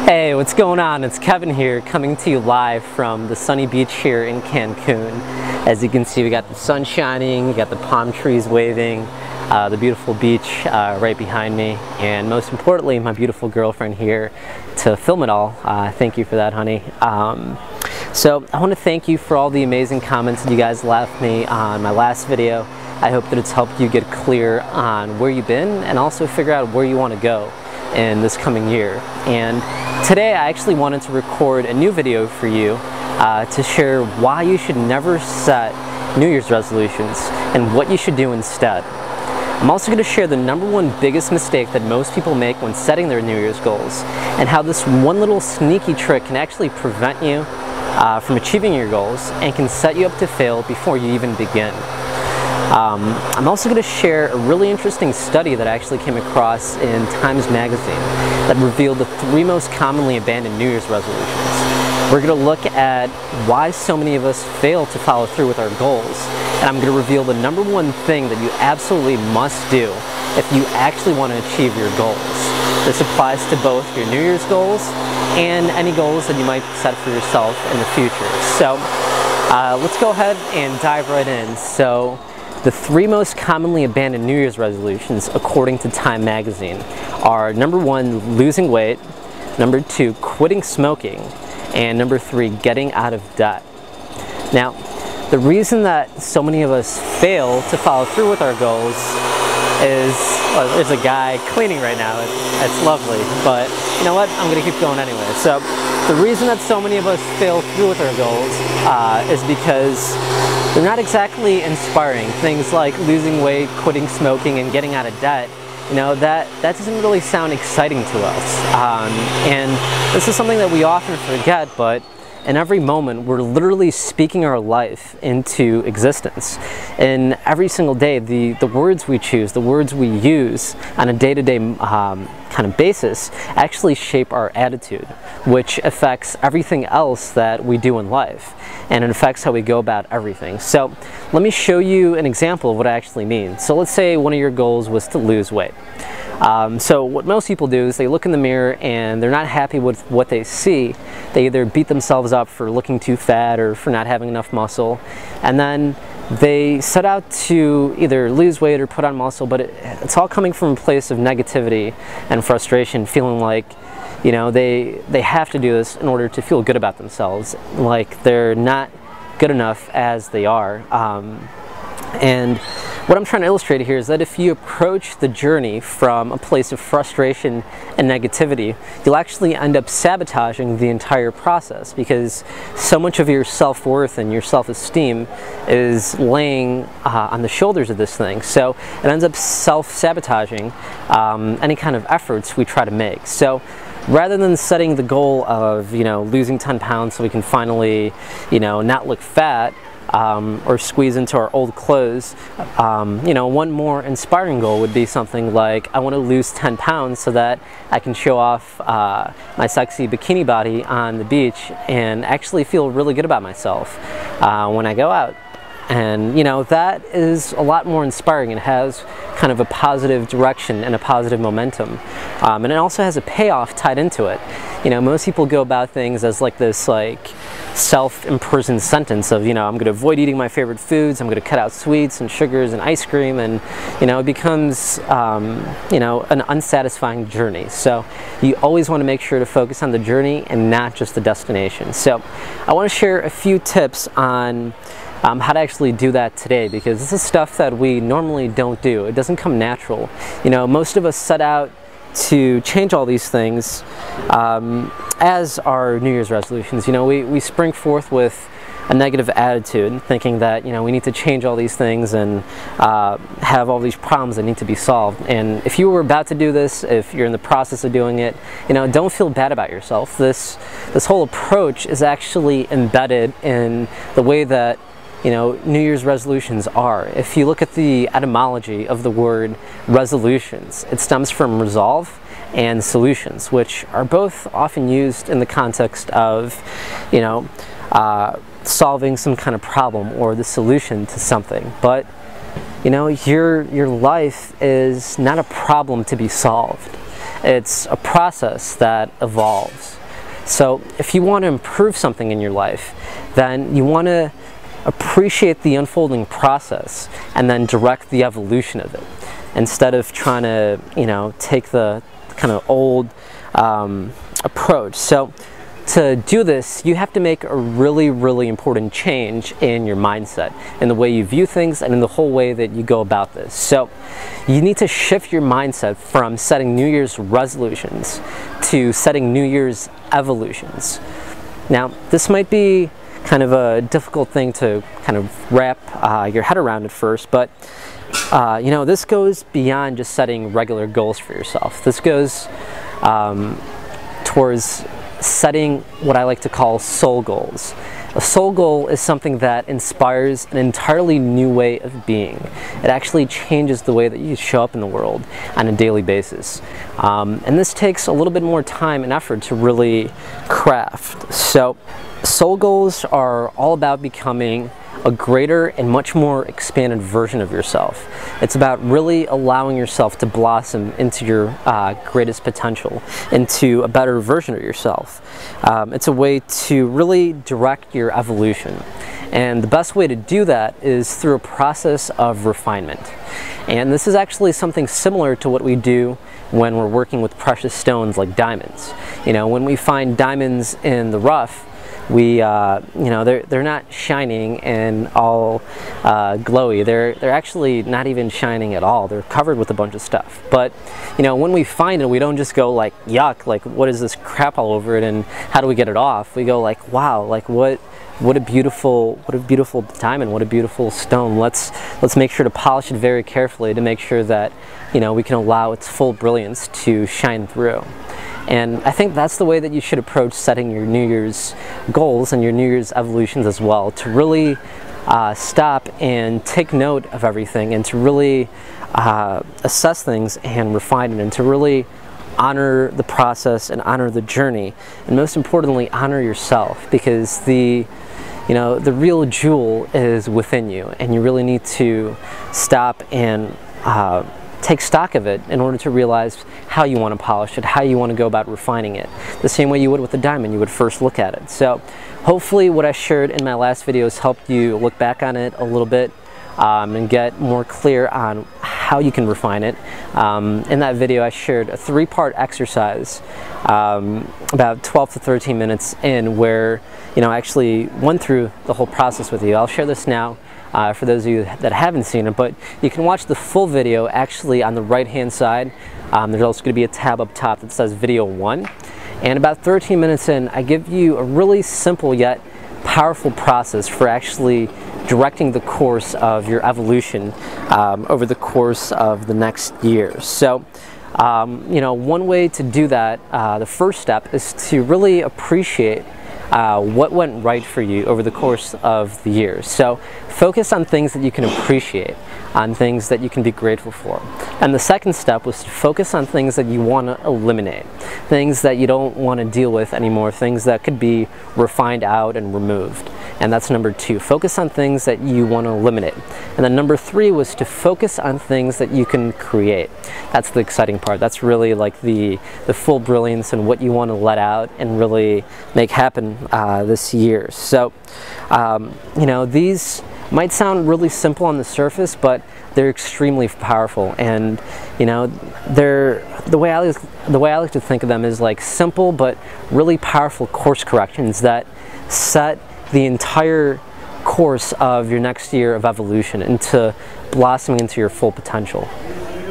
Hey, what's going on? It's Kevin here, coming to you live from the sunny beach here in Cancun. As you can see, we got the sun shining, we got the palm trees waving, the beautiful beach right behind me, and most importantly, my beautiful girlfriend here to film it all. Thank you for that, honey. So I want to thank you for all the amazing comments that you guys left me on my last video. I hope that it's helped you get clear on where you've been and also figure out where you want to go in this coming year. And today I actually wanted to record a new video for you to share why you should never set New Year's resolutions and what you should do instead. I'm also going to share the #1 biggest mistake that most people make when setting their New Year's goals, and how this one little sneaky trick can actually prevent you from achieving your goals and can set you up to fail before you even begin. I'm also going to share a really interesting study that I actually came across in Times Magazine that revealed the 3 most commonly abandoned New Year's resolutions. We're going to look at why so many of us fail to follow through with our goals, and I'm going to reveal the #1 thing that you absolutely must do if you actually want to achieve your goals. This applies to both your New Year's goals and any goals that you might set for yourself in the future. So let's go ahead and dive right in. So the 3 most commonly abandoned New Year's resolutions, according to Time Magazine, are #1, losing weight, #2, quitting smoking, and #3, getting out of debt. Now, the reason that so many of us fail to follow through with our goals is, well, there's a guy cleaning right now. It's lovely, but you know what? I'm going to keep going anyway. So the reason that so many of us fail through with our goals is because they're not exactly inspiring. Things like losing weight, quitting smoking, and getting out of debt, you know, that doesn't really sound exciting to us. And this is something that we often forget, but in every moment, we're literally speaking our life into existence. And every single day, the words we choose, the words we use on a day-to-day kind of basis actually shape our attitude, which affects everything else that we do in life. And it affects how we go about everything. So let me show you an example of what I actually mean. So let's say one of your goals was to lose weight. So what most people do is they look in the mirror and they're not happy with what they see. They either beat themselves up for looking too fat or for not having enough muscle, and then they set out to either lose weight or put on muscle, but it's all coming from a place of negativity and frustration, feeling like, you know, they have to do this in order to feel good about themselves, like they're not good enough as they are. And what I'm trying to illustrate here is that if you approach the journey from a place of frustration and negativity, you'll actually end up sabotaging the entire process, because so much of your self-worth and your self-esteem is laying on the shoulders of this thing. So it ends up self-sabotaging any kind of efforts we try to make. So rather than setting the goal of, you know, losing 10 pounds so we can finally, you know, not look fat, or squeeze into our old clothes, you know, one more inspiring goal would be something like, I want to lose 10 pounds so that I can show off my sexy bikini body on the beach and actually feel really good about myself when I go out. And, you know, that is a lot more inspiring and has kind of a positive direction and a positive momentum. And it also has a payoff tied into it. You know, most people go about things as like this, like, self-imprisoned sentence of, you know, I'm going to avoid eating my favorite foods, I'm going to cut out sweets and sugars and ice cream, and, you know, it becomes, you know, an unsatisfying journey. So you always want to make sure to focus on the journey and not just the destination. So I want to share a few tips on how to actually do that today, because this is stuff that we normally don't do. It doesn't come natural. You know, most of us set out to change all these things as our New Year's resolutions. You know, we spring forth with a negative attitude, thinking that, you know, we need to change all these things and have all these problems that need to be solved. And if you were about to do this, if you're in the process of doing it, you know, don't feel bad about yourself. This whole approach is actually embedded in the way that, you know, New Year's resolutions are. If you look at the etymology of the word resolutions, it stems from resolve and solutions, which are both often used in the context of, you know, solving some kind of problem or the solution to something. But, you know, your life is not a problem to be solved. It's a process that evolves. So if you want to improve something in your life, then you want to appreciate the unfolding process and then direct the evolution of it, instead of trying to, take the kind of old approach. So to do this, you have to make a really, really important change in your mindset, in the way you view things, and in the whole way that you go about this. So you need to shift your mindset from setting New Year's resolutions to setting New Year's evolutions. Now, this might be kind of a difficult thing to kind of wrap your head around at first, but this goes beyond just setting regular goals for yourself. This goes towards setting what I like to call soul goals. A soul goal is something that inspires an entirely new way of being. It actually changes the way that you show up in the world on a daily basis. And this takes a little bit more time and effort to really craft. So soul goals are all about becoming a greater and much more expanded version of yourself. It's about really allowing yourself to blossom into your greatest potential, into a better version of yourself. It's a way to really direct your evolution. And the best way to do that is through a process of refinement. And this is actually something similar to what we do when we're working with precious stones like diamonds. When we find diamonds in the rough, they're not shining and all glowy. They're actually not even shining at all. They're covered with a bunch of stuff. But when we find it, we don't just go like, yuck, like what is this crap all over it and how do we get it off? We go like, wow, like what a beautiful diamond, what a beautiful stone. Let's make sure to polish it very carefully to make sure that we can allow its full brilliance to shine through. And I think that's the way that you should approach setting your New Year's goals and your New Year's evolutions as well, to really stop and take note of everything, and to really assess things and refine it, and to really honor the process and honor the journey, and most importantly honor yourself, because the real jewel is within you, and you really need to stop and take stock of it in order to realize how you want to polish it, how you want to go about refining it. The same way you would with a diamond, you would first look at it. So hopefully what I shared in my last videos helped you look back on it a little bit and get more clear on how you can refine it. In that video I shared a 3-part exercise about 12 to 13 minutes in, where I actually went through the whole process with you. I'll share this now for those of you that haven't seen it, but you can watch the full video actually on the right hand side. There's also going to be a tab up top that says video 1, and about 13 minutes in I give you a really simple yet powerful process for actually directing the course of your evolution over the course of the next year. So one way to do that, the first step, is to really appreciate what went right for you over the course of the year. So focus on things that you can appreciate, on things that you can be grateful for. And the second step was to focus on things that you want to eliminate, things that you don't want to deal with anymore, things that could be refined out and removed. And that's number 2. Focus on things that you want to eliminate. And then number 3 was to focus on things that you can create. That's the exciting part. That's really like the full brilliance and what you want to let out and really make happen this year. So, these might sound really simple on the surface, but they're extremely powerful. And the way I like to think of them is like simple but really powerful course corrections that set the entire course of your next year of evolution into blossoming into your full potential.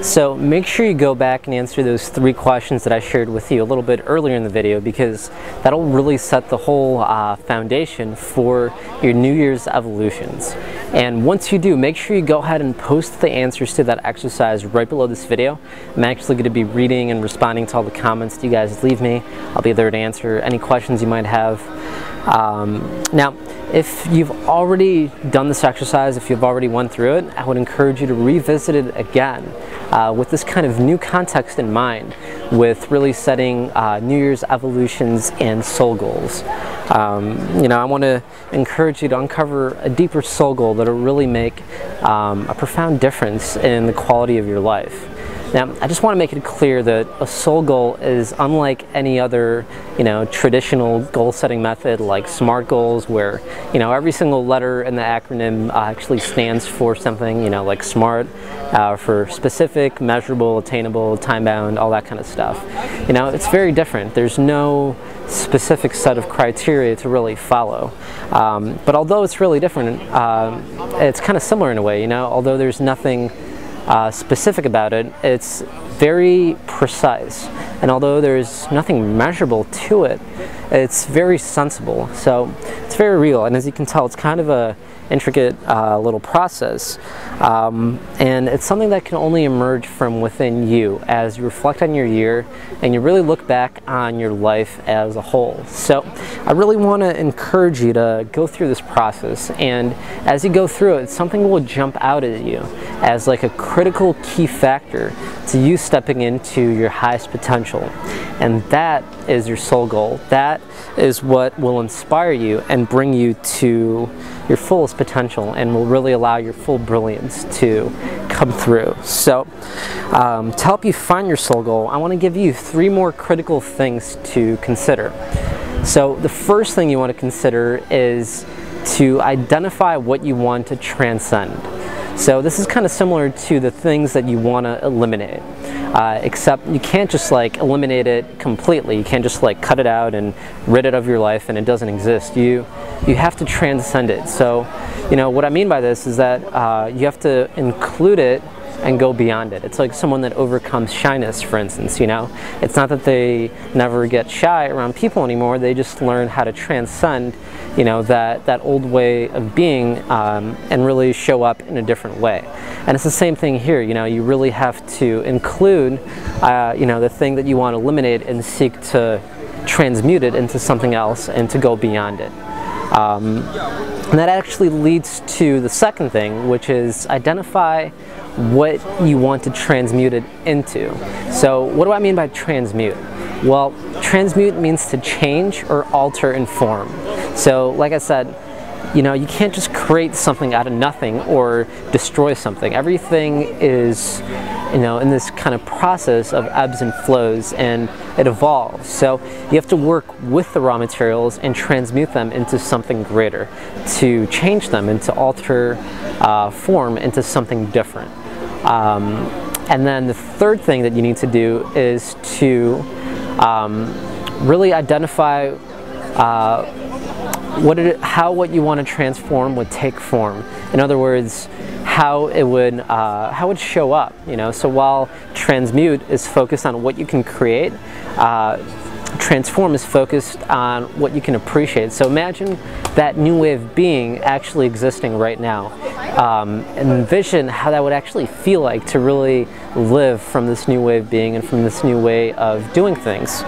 So make sure you go back and answer those 3 questions that I shared with you a little bit earlier in the video, because that'll really set the whole foundation for your New Year's evolutions. And once you do, make sure you go ahead and post the answers to that exercise right below this video. I'm actually going to be reading and responding to all the comments that you guys leave me. I'll be there to answer any questions you might have. Now, if you've already done this exercise, if you've already went through it, I would encourage you to revisit it again with this kind of new context in mind, with really setting New Year's evolutions and soul goals. I want to encourage you to uncover a deeper soul goal that will really make a profound difference in the quality of your life. Now, I just want to make it clear that a soul goal is unlike any other, traditional goal-setting method like SMART goals, where, every single letter in the acronym actually stands for something, like SMART, for specific, measurable, attainable, time-bound, all that kind of stuff. It's very different. There's no specific set of criteria to really follow. But although it's really different, it's kind of similar in a way, although there's nothing specific about it, it's very precise. And although there's nothing measurable to it, it's very sensible. So it's very real. And as you can tell, it's kind of a intricate little process. And it's something that can only emerge from within you as you reflect on your year and you really look back on your life as a whole. So I really want to encourage you to go through this process, and as you go through it, something will jump out at you as like a critical key factor to you stepping into your highest potential. And that is your soul goal. That is what will inspire you and bring you to your fullest potential and will really allow your full brilliance to come through. So to help you find your soul goal, I want to give you 3 more critical things to consider. So the first thing you want to consider is to identify what you want to transcend. So this is kind of similar to the things that you want to eliminate, except you can't just like eliminate it completely. You can't just like cut it out and rid it of your life and it doesn't exist. You have to transcend it. So, what I mean by this is that you have to include it and go beyond it. It's like someone that overcomes shyness, for instance, It's not that they never get shy around people anymore, they just learn how to transcend, that old way of being and really show up in a different way. And it's the same thing here, you really have to include, the thing that you want to eliminate and seek to transmute it into something else and to go beyond it. And that actually leads to the second thing, which is identify what you want to transmute it into. So what do I mean by transmute? Well, transmute means to change or alter in form. So like I said, you can't just create something out of nothing or destroy something. Everything is, in this kind of process of ebbs and flows, and it evolves. So you have to work with the raw materials and transmute them into something greater, to change them and to alter form into something different. And then the third thing that you need to do is to really identify how what you want to transform would take form. In other words, how it would show up. So while transmute is focused on what you can create, transform is focused on what you can appreciate. So imagine that new way of being actually existing right now. And envision how that would actually feel like to really live from this new way of being and from this new way of doing things.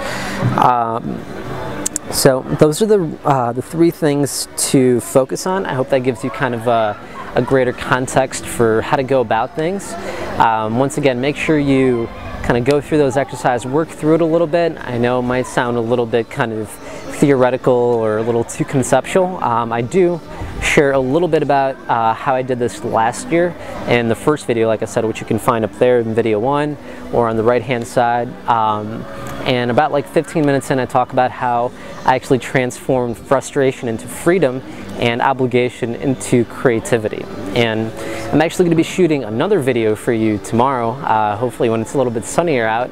So those are the 3 things to focus on. I hope that gives you kind of a greater context for how to go about things. Once again, make sure you kind of go through those exercises, work through it a little bit. I know it might sound a little bit kind of theoretical or a little too conceptual. I do share a little bit about how I did this last year in the first video, like I said, which you can find up there in video 1 or on the right hand side. And about like 15 minutes in, I talk about how I actually transformed frustration into freedom and obligation into creativity. And I'm actually going to be shooting another video for you tomorrow, hopefully when it's a little bit sunnier out,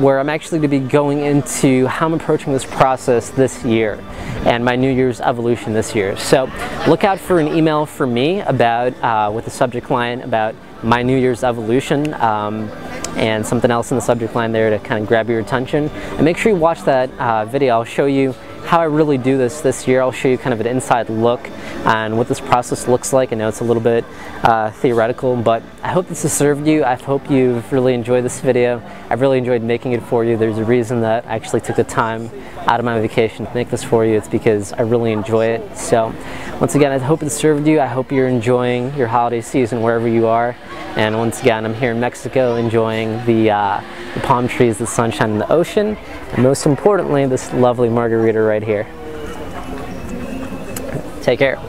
where I'm actually going to be going into how I'm approaching this process this year and my New Year's evolution this year. So look out for an email from me about with the subject line about my New Year's evolution, and something else in the subject line there to kind of grab your attention. And make sure you watch that video. I'll show you how I really do this year. I'll show you kind of an inside look on what this process looks like. I know it's a little bit theoretical, but I hope this has served you. I hope you've really enjoyed this video. I've really enjoyed making it for you. There's a reason that I actually took the time out of my vacation to make this for you. It's because I really enjoy it. So once again, I hope it served you. I hope you're enjoying your holiday season wherever you are. And once again, I'm here in Mexico enjoying the palm trees, the sunshine, and the ocean, and most importantly, this lovely margarita right here. Take care.